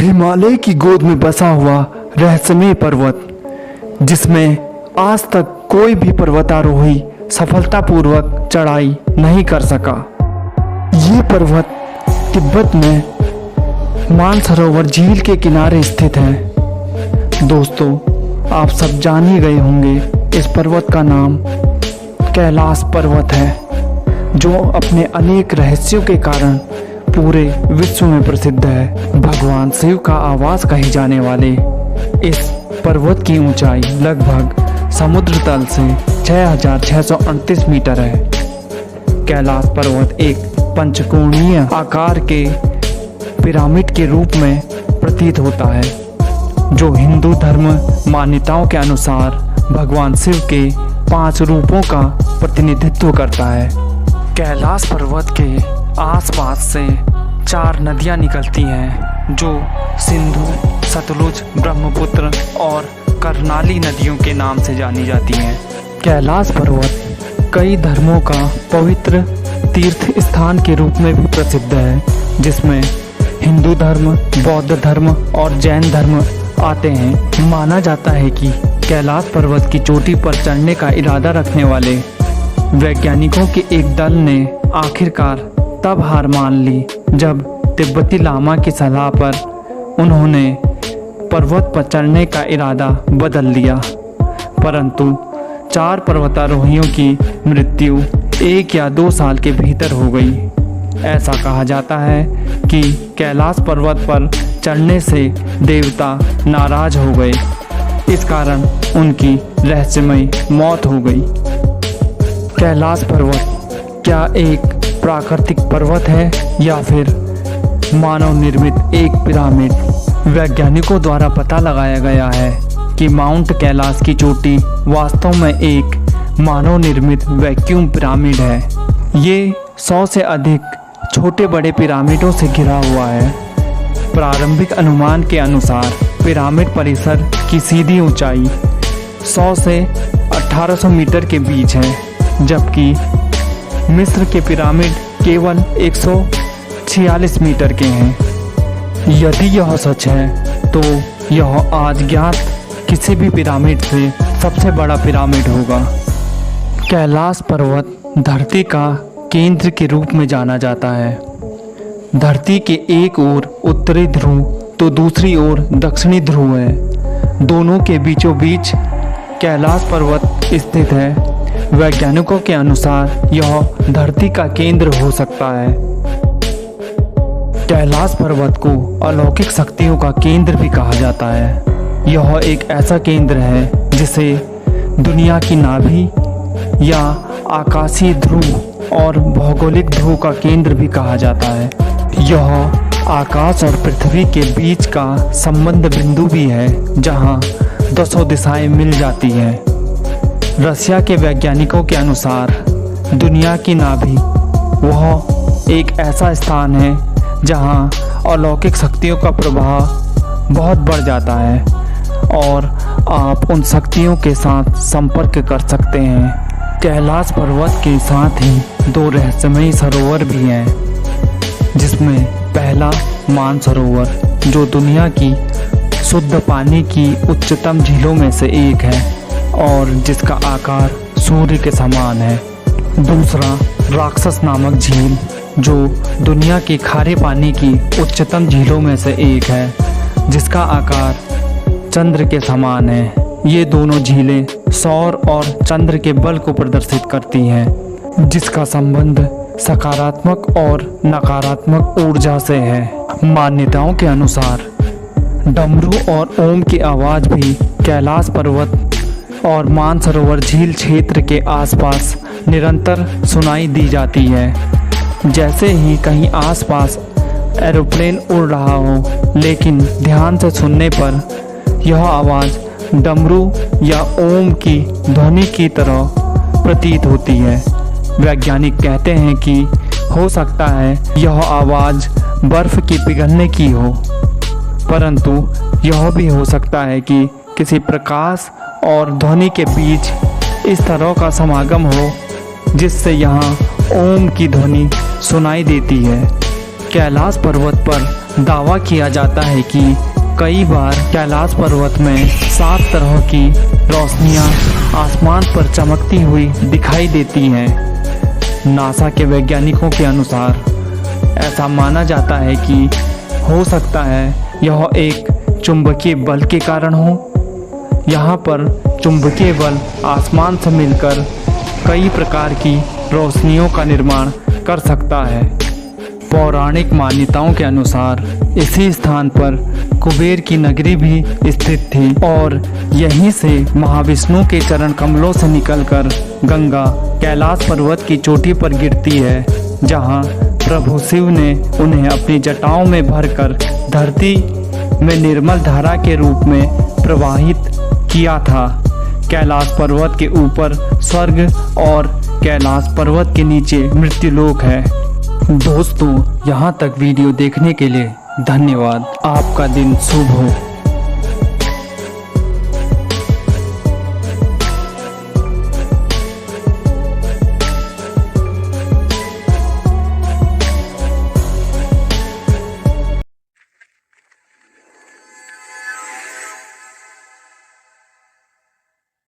हिमालय की गोद में बसा हुआ रहस्यमय पर्वत, जिसमें आज तक कोई भी पर्वतारोही सफलतापूर्वक चढ़ाई नहीं कर सका। ये पर्वत तिब्बत में मानसरोवर झील के किनारे स्थित है। दोस्तों, आप सब जान ही गए होंगे इस पर्वत का नाम कैलाश पर्वत है, जो अपने अनेक रहस्यों के कारण पूरे विश्व में प्रसिद्ध है। भगवान शिव का आवास कहे जाने वाले इस पर्वत की ऊंचाई लगभग समुद्र तल से 6,638 मीटर है। कैलाश पर्वत एक पंचकोणीय आकार के पिरामिड के रूप में प्रतीत होता है, जो हिंदू धर्म मान्यताओं के अनुसार भगवान शिव के 5 रूपों का प्रतिनिधित्व करता है। कैलाश पर्वत के आसपास से 4 नदियां निकलती हैं, जो सिंधु, सतलुज, ब्रह्मपुत्र और कर्नाली नदियों के नाम से जानी जाती हैं। कैलाश पर्वत कई धर्मों का पवित्र तीर्थ स्थान के रूप में भी प्रसिद्ध है, जिसमें हिंदू धर्म, बौद्ध धर्म और जैन धर्म आते हैं। माना जाता है कि कैलाश पर्वत की चोटी पर चढ़ने का इरादा रखने वाले वैज्ञानिकों के एक दल ने आखिरकार तब हार मान ली जब तिब्बती लामा की सलाह पर उन्होंने पर्वत पर चढ़ने का इरादा बदल लिया। परंतु 4 पर्वतारोहियों की मृत्यु 1 या 2 साल के भीतर हो गई। ऐसा कहा जाता है कि कैलाश पर्वत पर चढ़ने से देवता नाराज हो गए, इस कारण उनकी रहस्यमय मौत हो गई। कैलाश पर्वत क्या एक प्राकृतिक पर्वत है या फिर मानव निर्मित एक पिरामिड? वैज्ञानिकों द्वारा पता लगाया गया है कि माउंट कैलाश की चोटी वास्तव में एक मानव निर्मित वैक्यूम पिरामिड है। ये 100 से अधिक छोटे बड़े पिरामिडों से घिरा हुआ है। प्रारंभिक अनुमान के अनुसार पिरामिड परिसर की सीधी ऊंचाई 100 से 1800 मीटर के बीच है, जबकि मिस्र के पिरामिड केवल 146 मीटर के हैं। यदि यह सच है तो यह आज ज्ञात किसी भी पिरामिड से सबसे बड़ा पिरामिड होगा। कैलाश पर्वत धरती का केंद्र के रूप में जाना जाता है। धरती के एक ओर उत्तरी ध्रुव तो दूसरी ओर दक्षिणी ध्रुव है। दोनों के बीचों बीच कैलाश पर्वत स्थित है। वैज्ञानिकों के अनुसार यह धरती का केंद्र हो सकता है। कैलाश पर्वत को अलौकिक शक्तियों का केंद्र भी कहा जाता है। यह एक ऐसा केंद्र है जिसे दुनिया की नाभि या आकाशीय ध्रुव और भौगोलिक ध्रुव का केंद्र भी कहा जाता है। यह आकाश और पृथ्वी के बीच का संबंध बिंदु भी है, जहां 200 दिशाएं मिल जाती हैं। रशिया के वैज्ञानिकों के अनुसार दुनिया की नाभि वह एक ऐसा स्थान है जहां अलौकिक शक्तियों का प्रभाव बहुत बढ़ जाता है और आप उन शक्तियों के साथ संपर्क कर सकते हैं। कैलाश पर्वत के साथ ही 2 रहस्यमय सरोवर भी हैं, जिसमें पहला मानसरोवर, जो दुनिया की शुद्ध पानी की उच्चतम झीलों में से एक है और जिसका आकार सूर्य के समान है। दूसरा राक्षस नामक झील, जो दुनिया के खारे पानी की उच्चतम झीलों में से एक है, जिसका आकार चंद्र के समान है। ये दोनों झीलें सौर और चंद्र के बल को प्रदर्शित करती हैं, जिसका संबंध सकारात्मक और नकारात्मक ऊर्जा से है। मान्यताओं के अनुसार डमरू और ओम की आवाज़ भी कैलाश पर्वत और मानसरोवर झील क्षेत्र के आसपास निरंतर सुनाई दी जाती है। जैसे ही कहीं आसपास एरोप्लेन उड़ रहा हो, लेकिन ध्यान से सुनने पर यह आवाज़ डमरू या ओम की ध्वनि की तरह प्रतीत होती है। वैज्ञानिक कहते हैं कि हो सकता है यह आवाज़ बर्फ़ की पिघलने की हो, परंतु यह भी हो सकता है कि किसी प्रकाश और ध्वनि के बीच इस तरह का समागम हो, जिससे यहाँ ओम की ध्वनि सुनाई देती है। कैलाश पर्वत पर दावा किया जाता है कि कई बार कैलाश पर्वत में 7 तरह की रोशनियां आसमान पर चमकती हुई दिखाई देती हैं। नासा के वैज्ञानिकों के अनुसार ऐसा माना जाता है कि हो सकता है यह एक चुंबकीय बल के कारण हो। यहाँ पर चुंबकीय बल आसमान से मिलकर कई प्रकार की रोशनियों का निर्माण कर सकता है। पौराणिक मान्यताओं के अनुसार इसी स्थान पर कुबेर की नगरी भी स्थित थी और यहीं से महाविष्णु के चरण कमलों से निकलकर गंगा कैलाश पर्वत की चोटी पर गिरती है, जहां प्रभु शिव ने उन्हें अपनी जटाओं में भरकर धरती में निर्मल धारा के रूप में प्रवाहित किया था। कैलाश पर्वत के ऊपर स्वर्ग और कैलाश पर्वत के नीचे मृत्युलोक है। दोस्तों, यहाँ तक वीडियो देखने के लिए धन्यवाद। आपका दिन शुभ हो।